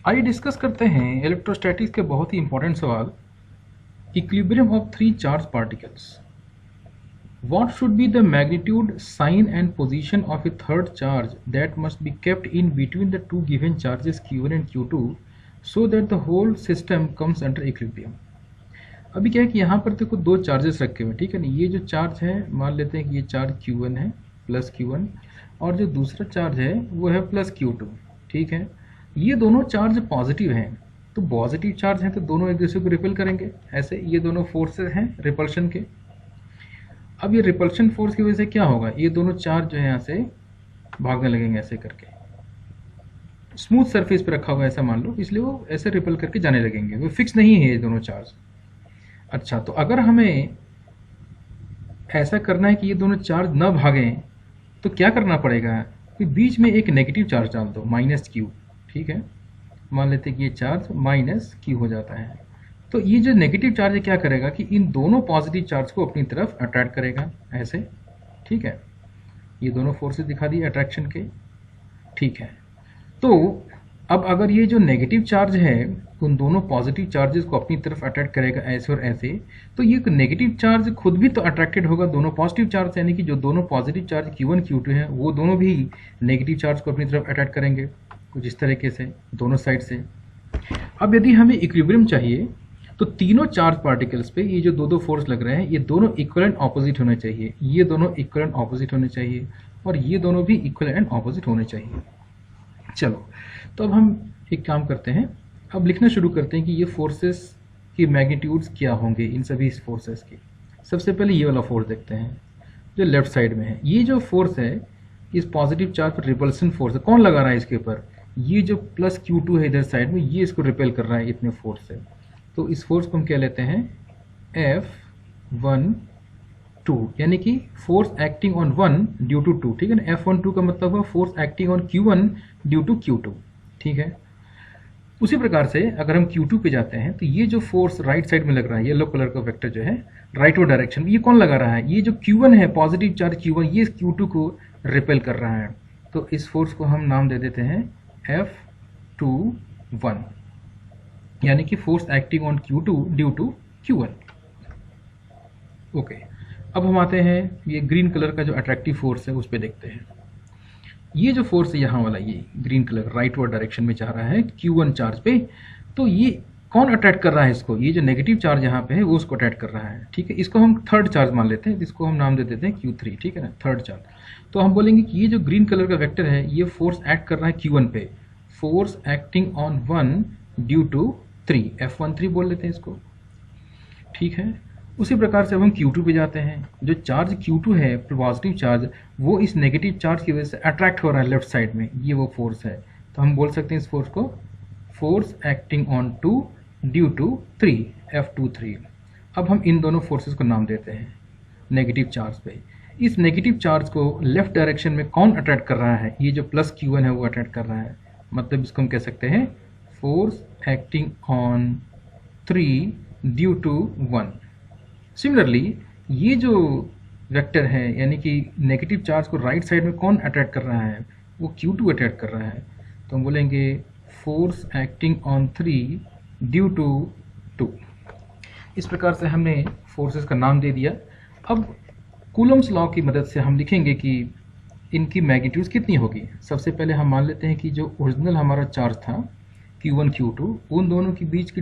आइए डिस्कस करते हैं इलेक्ट्रोस्टैटिक्स के बहुत ही इंपॉर्टेंट सवाल, equilibrium of three charge particles. What should be the magnitude, sign and position of a third charge that must be kept in between the two given charges Q1 and Q2 so that the whole system comes under equilibrium? अभी क्या है कि यहाँ पर देखो दो charges रखे हुए हैं, ठीक है ना। ये जो चार्ज है मान लेते हैं कि ये चार्ज Q1 है प्लस Q1 और जो दूसरा चार्ज है वो है प्लस Q2, ठीक है। ये दोनों चार्ज पॉजिटिव हैं, तो पॉजिटिव चार्ज हैं तो दोनों एक दूसरे को रिपेल करेंगे। ऐसे ये दोनों फोर्सेस हैं रिपल्शन के। अब ये रिपल्शन फोर्स की वजह से क्या होगा, ये दोनों चार्ज जो है यहाँ से भागने लगेंगे ऐसे करके। स्मूथ सरफेस पे रखा हुआ है ऐसा मान लो, इसलिए वो ऐसे रिपल करके जाने लगेंगे, वो फिक्स नहीं है ये दोनों चार्ज। अच्छा, तो अगर हमें ऐसा करना है कि ये दोनों चार्ज न भागें तो क्या करना पड़ेगा कि बीच में एक नेगेटिव चार्ज डाल दो, माइनस क्यू, ठीक है। मान लेते हैं कि ये चार्ज माइनस क्यू हो जाता है, तो ये जो नेगेटिव चार्ज है क्या करेगा कि इन दोनों पॉजिटिव चार्ज को अपनी तरफ अट्रैक्ट करेगा ऐसे, ठीक है। ये दोनों फोर्सेस दिखा दिए अट्रैक्शन के, ठीक है। तो अब अगर ये जो नेगेटिव चार्ज है उन दोनों पॉजिटिव चार्जेस को अपनी तरफ अट्रैक्ट करेगा ऐसे और ऐसे, तो ये नेगेटिव चार्ज खुद भी तो अट्रैक्टेड होगा दोनों पॉजिटिव चार्ज, यानी कि जो दोनों पॉजिटिव चार्ज Q1 Q2 है वो दोनों भी नेगेटिव चार्ज को अपनी तरफ अट्रैक्ट करेंगे कुछ इस तरीके से दोनों साइड से। अब यदि हमें इक्विलिब्रियम चाहिए तो तीनों चार्ज पार्टिकल्स पे ये जो दो दो फोर्स लग रहे हैं ये दोनों इक्वल एंड ऑपोजिट होने चाहिए, ये दोनों इक्वल एंड ऑपोजिट होने चाहिए और ये दोनों भी इक्वल एंड ऑपोजिट होने चाहिए। चलो, तो अब हम एक काम करते हैं, अब लिखना शुरू करते हैं कि ये फोर्सेस की मैग्नीट्यूड्स क्या होंगे इन सभी फोर्सेस की। सबसे पहले ये वाला फोर्स देखते हैं जो लेफ्ट साइड में है। ये जो फोर्स है इस पॉजिटिव चार्ज पर रिपल्सन फोर्स है, कौन लगा रहा है इसके ऊपर, ये जो प्लस Q2 है इधर साइड में, ये इसको रिपेल कर रहा है इतने फोर्स से। तो इस फोर्स को हम क्या लेते हैं F12, यानी कि force acting on 1 due to 2, ठीक है ना। F12 का मतलब हुआ force acting on Q1 due to Q2, ठीक है। उसी प्रकार से अगर हम Q2 पे जाते हैं तो ये जो फोर्स राइट साइड में लग रहा है, येलो कलर का वेक्टर जो है राइटवर्ड डायरेक्शन में, ये कौन लगा रहा है, ये जो Q1 है पॉजिटिव चार्ज Q1, ये Q2 को रिपेल कर रहा है। तो इस फोर्स को हम नाम दे देते हैं F21, यानी कि force acting on Q2 due to Q1। Okay, अब हम आते हैं ये ग्रीन कलर का जो अट्रैक्टिव फोर्स है उस पर देखते हैं। ये जो फोर्स है यहाँ वाला, ये ग्रीन कलर राइटवर्ड डायरेक्शन में जा रहा है Q1 चार्ज पे, तो ये कौन अट्रैक्ट कर रहा है इसको, ये जो नेगेटिव चार्ज यहाँ पे है वो उसको अट्रैक्ट कर रहा है, ठीक है। इसको हम थर्ड चार्ज मान लेते हैं, जिसको हम नाम दे देते हैं Q3, ठीक है ना, थर्ड चार्ज। तो हम बोलेंगे कि ये जो ग्रीन कलर का वेक्टर है ये फोर्स एक्ट कर रहा है Q1 पे, force acting on 1 due to 3, F13 बोल लेते हैं इसको, ठीक है। उसी प्रकार से अब हम Q2 पे जाते हैं। जो चार्ज Q2 है पॉजिटिव चार्ज, वो इस नेगेटिव चार्ज की वजह से अट्रैक्ट हो रहा है लेफ्ट साइड में, ये वो फोर्स है। तो हम बोल सकते हैं इस फोर्स को force acting on 2 due to 3, F23। अब हम इन दोनों फोर्सेस को नाम देते हैं नेगेटिव चार्ज पे। इस नेगेटिव चार्ज को लेफ्ट डायरेक्शन में कौन अट्रैक्ट कर रहा है, ये जो प्लस Q1 है वो अट्रैक्ट कर रहा है, मतलब इसको हम कह सकते हैं force acting on 3 due to 1। Similarly ये जो वेक्टर है यानी कि नेगेटिव चार्ज को राइट साइड में कौन अट्रैक्ट कर रहा है, वो Q2 अट्रैक्ट कर रहा है। तो हम बोलेंगे force acting on 3 due to 2। इस प्रकार से हमने फोर्सेस का नाम दे दिया। अब कूलम्स लॉ की मदद से हम लिखेंगे कि इनकी मैग्नीट्यूड्स कितनी होगी। सबसे पहले हम मान लेते हैं कि जो ओरिजिनल हमारा चार्ज था Q1 Q2, उन दोनों के बीच की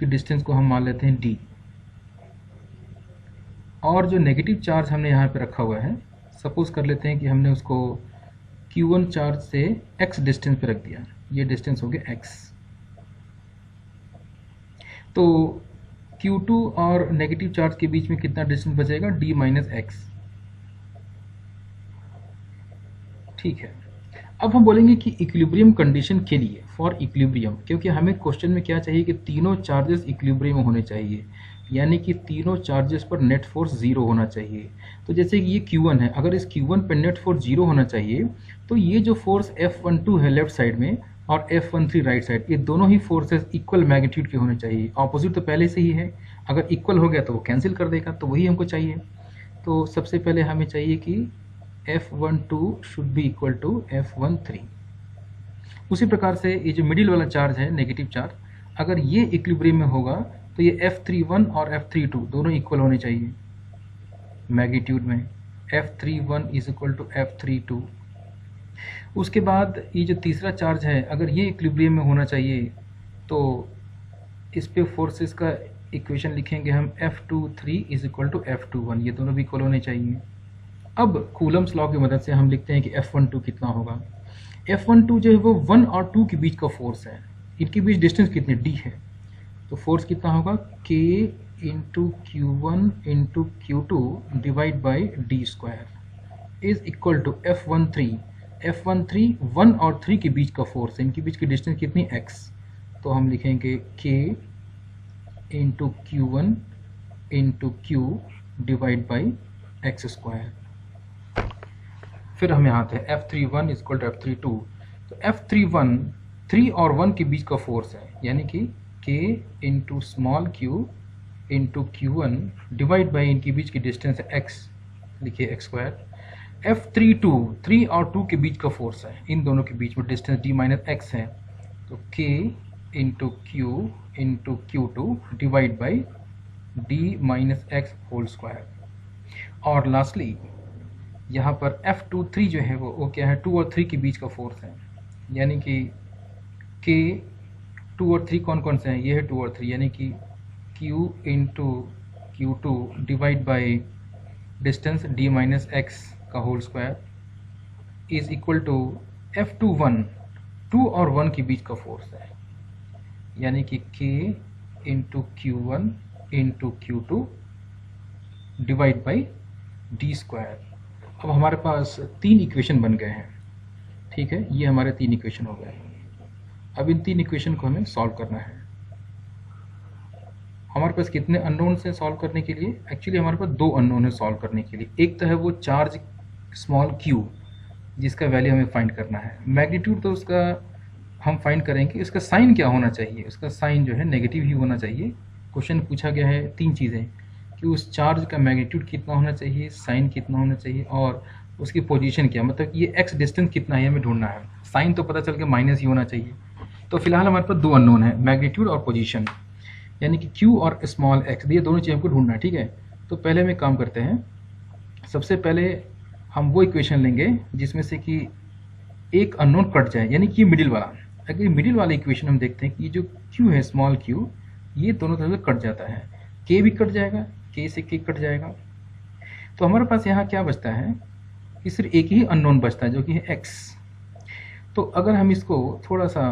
डिस्टेंस को हम मान लेते हैं D, और जो नेगेटिव चार्ज हमने यहाँ पे रखा हुआ है, सपोज कर लेते हैं कि हमने उसको Q1 चार्ज से x डिस्टेंस पे रख दिया, ये डिस्टेंस हो गया x। तो Q2 और नेगेटिव चार्ज के बीच में कितना डिस्टेंस बचेगा, D माइनस x, ठीक है। अब हम बोलेंगे कि इक्विलिब्रियम कंडीशन के लिए, फॉर इक्विलिब्रियम, क्योंकि हमें क्वेश्चन में क्या चाहिए कि तीनों चार्जेस इक्विलिब्रियम होने चाहिए, यानी कि तीनों चार्जेस पर नेट फोर्स 0 होना चाहिए। तो जैसे कि ये Q1 है, अगर इस Q1 पर नेट फोर्स 0 होना चाहिए तो ये जो फोर्स F12 है लेफ्ट साइड में और F13 राइट साइड, ये दोनों ही फोर्सेस इक्वल मैग्नीट्यूड के होने चाहिए। ऑपोजिट तो पहले से ही है, अगर इक्वल हो गया तो वो कैंसिल कर देगा, तो वही हमको चाहिए। तो सबसे पहले हमें चाहिए कि F12 should be equal to F13। उसी प्रकार से ये जो मिडिल वाला चार्ज है नेगेटिव चार्ज, अगर ये इक्विलिब्रियम में होगा तो ये F31 और F32 दोनों इक्वल होने चाहिए मैग्नीट्यूड में, F31 is equal to F32। उसके बाद ये जो तीसरा चार्ज है अगर ये इक्विलिब्रियम में होना चाहिए तो इस पे फोर्सेस का इक्वेशन लिखेंगे हम F23 is equal to F21, ये दोनों भी इक्वल होने चाहिए। अब कूलम्स लॉ की मदद से हम लिखते हैं कि F12 कितना होगा। F12 जो है वो 1 और 2 के बीच का फोर्स है, इनके बीच डिस्टेंस कितनी d है, तो फोर्स कितना होगा K into Q1 into Q2 divide by d square is equal to F13। F13 1 और 3 के बीच का फोर्स है, इनके बीच की डिस्टेंस कितनी x, तो हम लिखेंगे K into Q1 into Q divide by x square. फिर हम यहाँ आते हैं F31 is equal to F32, तो F31 3 और 1 के बीच का फोर्स है, यानी कि K into small q into Q1 divide by इनके बीच की डिस्टेंस है x, लिखिए एक्स स्क्वायर। F32 3 और 2 के बीच का फोर्स है, इन दोनों के बीच में डिस्टेंस d माइनस एक्स है, तो K into Q into Q2 divide by d minus x whole square. और लास्टली यहाँ पर F23 जो है वो क्या है, 2 और 3 के बीच का फोर्स है, यानी कि K 2 और 3 कौन कौन से हैं, ये है 2 और 3, यानी कि Q into Q2 divide by distance d minus x का whole square is equal to F21 2 और 1 के बीच का फोर्स है, यानी कि K into Q1 into Q2 divide by d square. अब हमारे पास 3 इक्वेशन बन गए हैं, ठीक है, ये हमारे 3 इक्वेशन हो गए। अब इन 3 इक्वेशन को हमें सॉल्व करना है। हमारे पास कितने अननोन से सॉल्व करने के लिए, एक्चुअली हमारे पास 2 अननोन है सॉल्व करने के लिए। एक तो है वो चार्ज स्मॉल q जिसका वैल्यू हमें फाइंड करना है, मैग्नीट्यूड तो उसका हम फाइंड करेंगे, उसका साइन क्या होना चाहिए, उसका साइन जो है नेगेटिव ही होना चाहिए। क्वेश्चन पूछा गया है 3 चीज़ें कि उस चार्ज का मैग्नीट्यूड कितना होना चाहिए, साइन कितना होना चाहिए और उसकी पोजीशन क्या, मतलब ये x डिस्टेंस कितना है हमें ढूंढना है। साइन तो पता चल के माइनस ही होना चाहिए। तो फिलहाल हमारे पास 2 अननोन है, मैग्नीट्यूड और पोजीशन, यानी कि q और स्मॉल x, ये दोनों चीज़ हमको ढूंढना है, ठीक है। तो पहले हम एक काम करते हैं, सबसे पहले हम वो इक्वेशन लेंगे जिसमें से कि एक अननोन कट जाए, यानी कि मिडिल वाला। अगर मिडिल वाला इक्वेशन हम देखते हैं कि जो q है स्मॉल q, ये दोनों तरफ से कट जाता है, k भी कट जाएगा, k से k कट जाएगा। तो हमारे पास यहाँ क्या बचता है कि सिर्फ एक ही अननोन बचता है जो कि है x। तो अगर हम इसको थोड़ा सा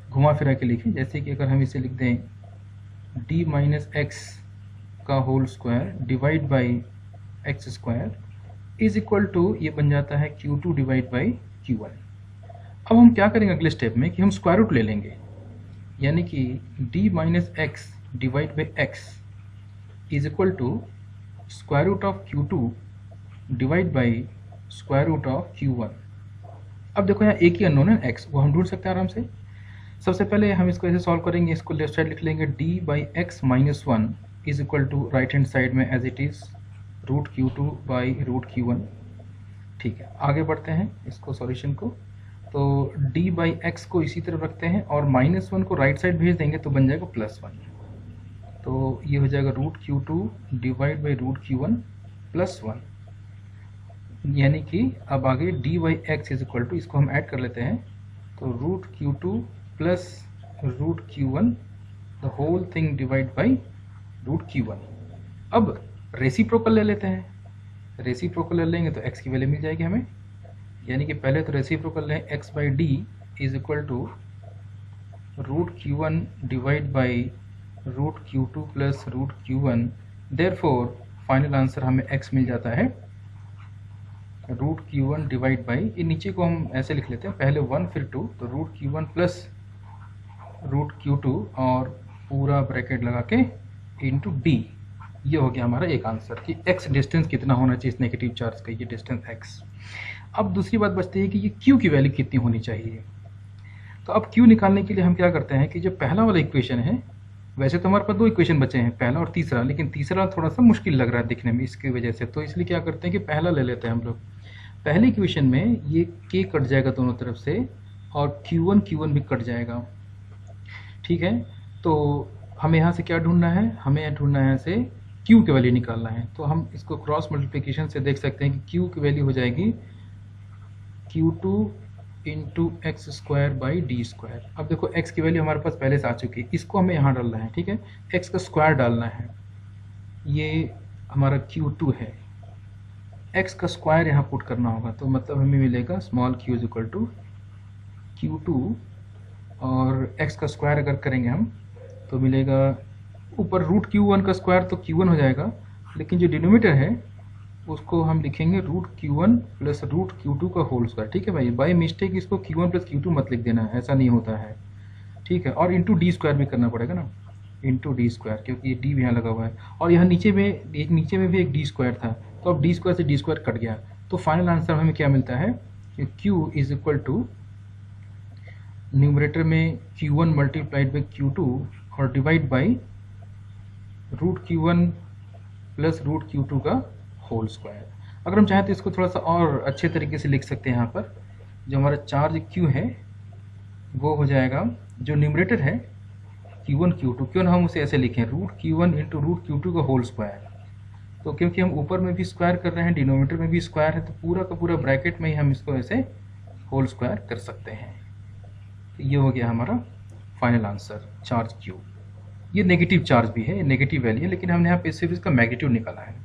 घुमा फिरा के लिखें, जैसे कि अगर हम इसे लिख दें d माइनस एक्स का whole square divide by x square is equal to, ये बन जाता है Q2 डिवाइड बाई Q1। अब हम क्या करेंगे अगले स्टेप में कि हम स्क्वायर रूट ले लेंगे, यानी कि d minus x divide by x is equal to square root of Q2 divide by square root of Q1। अब देखो यहाँ एक ही अननोन है x, वो हम ढूंढ सकते हैं आराम से। सबसे पहले हम इसको ऐसे सॉल्व करेंगे, इसको लेफ्ट साइड लिख लेंगे d by x minus 1 is equal to right hand side में as it is root Q2 by root Q1। ठीक है, आगे बढ़ते हैं इसको सॉल्यूशन को। तो d बाई एक्स को इसी तरफ रखते हैं और माइनस 1 को राइट साइड भेज देंगे तो बन जाएगा प्लस 1। तो ये हो जाएगा root Q2 divide by root Q1 plus 1, यानी कि अब आगे d by x is equal to, इसको हम ऐड कर लेते हैं, तो root Q2 plus root Q1 the whole thing divide by root Q1। अब रेसिप्रोकल ले लेते हैं, रेसिप्रोकल ले लेंगे तो x की वैल्यू मिल जाएगी हमें, यानी कि पहले तो रेसिप्रोकल लें x by d is equal to root Q1 divide by root Q2 plus root Q1। Therefore final answer हमें x मिल जाता है रूट Q1 डिवाइड बाई, ये नीचे को हम ऐसे लिख लेते हैं, पहले 1 फिर 2, तो root Q1 plus root Q2 और पूरा ब्रैकेट लगा के इंटू डी। ये हो गया हमारा एक आंसर कि x डिस्टेंस कितना होना चाहिए इस नेगेटिव चार्ज का, ये डिस्टेंस x। अब दूसरी बात बचती है कि ये q की वैल्यू कितनी होनी चाहिए। तो अब q निकालने के लिए हम क्या करते हैं कि जो पहला वाला इक्वेशन है, वैसे तो हमारे पास 2 इक्वेशन बचे हैं, पहला और तीसरा, लेकिन तीसरा थोड़ा सा मुश्किल लग रहा है दिखने में इसकी वजह से, तो इसलिए क्या करते हैं कि पहला ले लेते हैं हम लोग। पहले इक्वेशन में ये k कट जाएगा दोनों तरफ से और Q1 भी कट जाएगा। ठीक है, तो हमें यहाँ से क्या ढूंढना है, हमें ढूंढना है यहाँ से Q की वैल्यू निकालना है। तो हम इसको क्रॉस मल्टीप्लिकेशन से देख सकते हैं कि Q की वैल्यू हो जाएगी Q2 into x square by d square. अब देखो x की वैल्यू हमारे पास पहले से आ चुकी है, इसको हमें यहाँ डालना है। ठीक है, x का स्क्वायर डालना है, ये हमारा Q2 है, x का स्क्वायर यहाँ पुट करना होगा। तो मतलब हमें मिलेगा small q is equal to Q2 और x का स्क्वायर अगर करेंगे हम तो मिलेगा ऊपर रूट Q1 का स्क्वायर तो Q1 हो जाएगा, लेकिन जो डिनोमिनेटर है उसको हम लिखेंगे root Q1 plus root Q2 का होल स्क्वायर। ठीक है भाई, बाई मिस्टेक इसको Q1 प्लस Q2 मत लिख देना, ऐसा नहीं होता है। ठीक है, और इंटू डी स्क्वायर भी करना पड़ेगा ना, इंटू डी स्क्वायर, क्योंकि ये डी भी यहाँ लगा हुआ है और यहाँ नीचे में भी एक डी स्क्वायर था, तो अब डी स्क्वायर से डी स्क्वायर कट गया। तो फाइनल आंसर हमें क्या मिलता है कि Q is equal to numerator में Q1 मल्टीप्लाइड बाई Q2 और divide by root Q1 plus root Q2 का होल स्क्वायर। अगर हम चाहें तो इसको थोड़ा सा और अच्छे तरीके से लिख सकते हैं। यहाँ पर जो हमारा चार्ज Q है वो हो जाएगा, जो न्यूमरेटर है Q1 Q2, क्यों ना हम उसे ऐसे लिखें root Q1 into root Q2 का होल स्क्वायर। तो क्योंकि हम ऊपर में भी स्क्वायर कर रहे हैं, डिनोमिनेटर में भी स्क्वायर है, तो पूरा का पूरा ब्रैकेट में ही हम इसको ऐसे होल स्क्वायर कर सकते हैं। तो ये हो गया हमारा फाइनल आंसर, चार्ज Q। ये नेगेटिव चार्ज भी है, नेगेटिव वैल्यू है, लेकिन हमने यहाँ पे सिर्फ इसका मैग्नीट्यूड निकाला है।